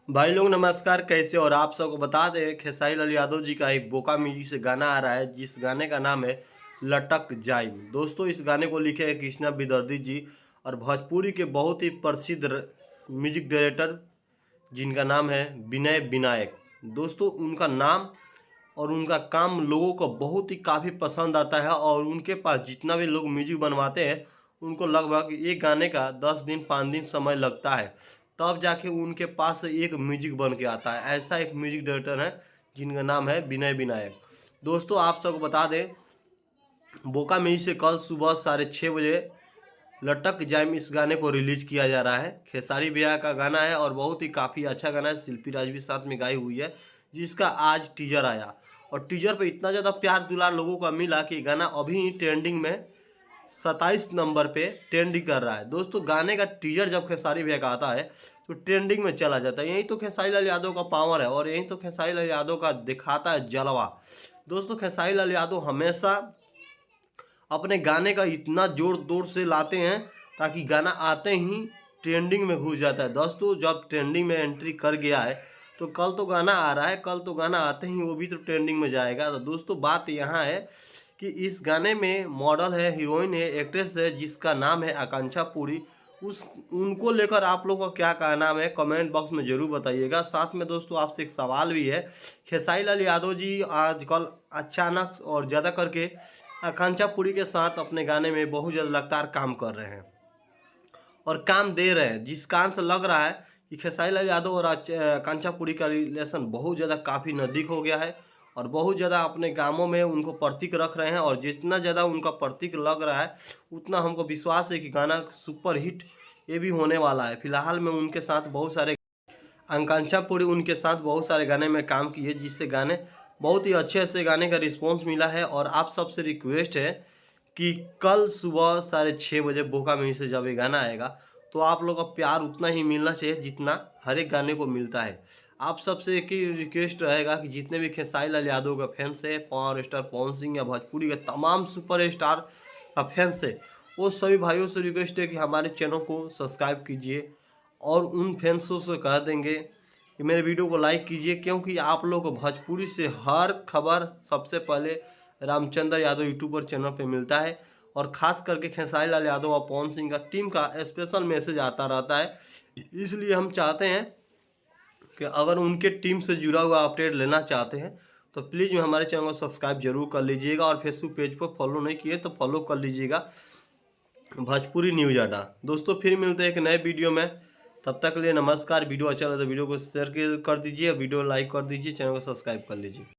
भाई लोग नमस्कार, कैसे? और आप सबको बता दें, खेसारी लाल यादव जी का एक बोका म्यूजिक से गाना आ रहा है, जिस गाने का नाम है लटक जाइम। दोस्तों, इस गाने को लिखे हैं कृष्णा विदर्ती जी और भोजपुरी के बहुत ही प्रसिद्ध म्यूजिक डायरेक्टर जिनका नाम है विनय विनायक। दोस्तों, उनका नाम और उनका काम लोगों को बहुत ही काफ़ी पसंद आता है और उनके पास जितना भी लोग म्यूजिक बनवाते हैं उनको लगभग एक गाने का 10 दिन 5 दिन समय लगता है, तब जाके उनके पास एक म्यूजिक बन के आता है। ऐसा एक म्यूजिक डायरेक्टर है जिनका नाम है विनय विनायक। दोस्तों, आप सबको बता दें, बोका म्यूजिक से कल सुबह 6:30 बजे लटक जाइम इस गाने को रिलीज किया जा रहा है। खेसारी भैया का गाना है और बहुत ही काफ़ी अच्छा गाना है। शिल्पी राज भी साथ में गाई हुई है, जिसका आज टीजर आया और टीजर पे इतना ज़्यादा प्यार दुलार लोगों का मिला कि गाना अभी ट्रेंडिंग में 27 नंबर पे ट्रेंडिंग कर रहा है। दोस्तों, गाने का टीजर जब खेसारी भैया का आता है तो ट्रेंडिंग में चला जाता है। यही तो खेसारी लाल यादव का पावर है और यही तो खेसारी लाल यादव का दिखाता है जलवा। दोस्तों, खेसारी लाल यादव हमेशा अपने गाने का इतना जोर तोड़ से लाते हैं ताकि गाना आते ही ट्रेंडिंग में घुस जाता है। दोस्तों, जब ट्रेंडिंग में एंट्री कर गया है तो कल तो गाना आ रहा है, कल तो गाना आते ही वो भी तो ट्रेंडिंग में जाएगा। तो दोस्तों, बात यहाँ है कि इस गाने में मॉडल है, हीरोइन है, एक्ट्रेस है, जिसका नाम है आकांक्षा पुरी। उस उनको लेकर आप लोगों का क्या कहना है कमेंट बॉक्स में ज़रूर बताइएगा। साथ में दोस्तों, आपसे एक सवाल भी है। खेसारी लाल यादव जी आजकल अचानक और ज़्यादा करके आकांक्षा पुरी के साथ अपने गाने में बहुत ज़्यादा लगातार काम कर रहे हैं और काम दे रहे हैं, जिस कारण से लग रहा है कि खेसारी लाल यादव और आकांक्षा पुरी का रिलेशन बहुत ज़्यादा काफ़ी नज़दीक हो गया है और बहुत ज़्यादा अपने कामों में उनको प्रतीक रख रहे हैं। और जितना ज़्यादा उनका प्रतीक लग रहा है उतना हमको विश्वास है कि गाना सुपर हिट ये भी होने वाला है। फिलहाल में उनके साथ बहुत सारे आकांक्षा पुरी उनके साथ बहुत सारे गाने में काम किए, जिससे गाने बहुत ही अच्छे से गाने का रिस्पॉन्स मिला है। और आप सबसे रिक्वेस्ट है कि कल सुबह 6:30 बजे बोका म्यूजिक से जब ये गाना आएगा तो आप लोग का प्यार उतना ही मिलना चाहिए जितना हर एक गाने को मिलता है। आप सबसे एक ही रिक्वेस्ट रहेगा कि जितने भी खेसारी लाल यादव का फैंस है, पावर स्टार पवन सिंह या भोजपुरी के तमाम सुपर स्टार का फैंस है, वो सभी भाइयों से रिक्वेस्ट है कि हमारे चैनल को सब्सक्राइब कीजिए और उन फैंसों से कह देंगे कि मेरे वीडियो को लाइक कीजिए, क्योंकि आप लोग को भोजपुरी से हर खबर सबसे पहले रामचंद्र यादव यूट्यूबर चैनल पे मिलता है। और ख़ास करके खेसारी लाल यादव और पवन सिंह का टीम का स्पेशल मैसेज आता रहता है। इसलिए हम चाहते हैं कि अगर उनके टीम से जुड़ा हुआ अपडेट लेना चाहते हैं तो प्लीज़ हमारे चैनल को सब्सक्राइब जरूर कर लीजिएगा और फेसबुक पेज पर फॉलो नहीं किए तो फॉलो कर लीजिएगा, भोजपुरी न्यूज़ अड्डा। दोस्तों, फिर मिलते हैं एक नए वीडियो में, तब तक के लिए नमस्कार। वीडियो अच्छा लगे तो वीडियो को शेयर कर दीजिए, वीडियो लाइक कर दीजिए, चैनल को सब्सक्राइब कर लीजिए।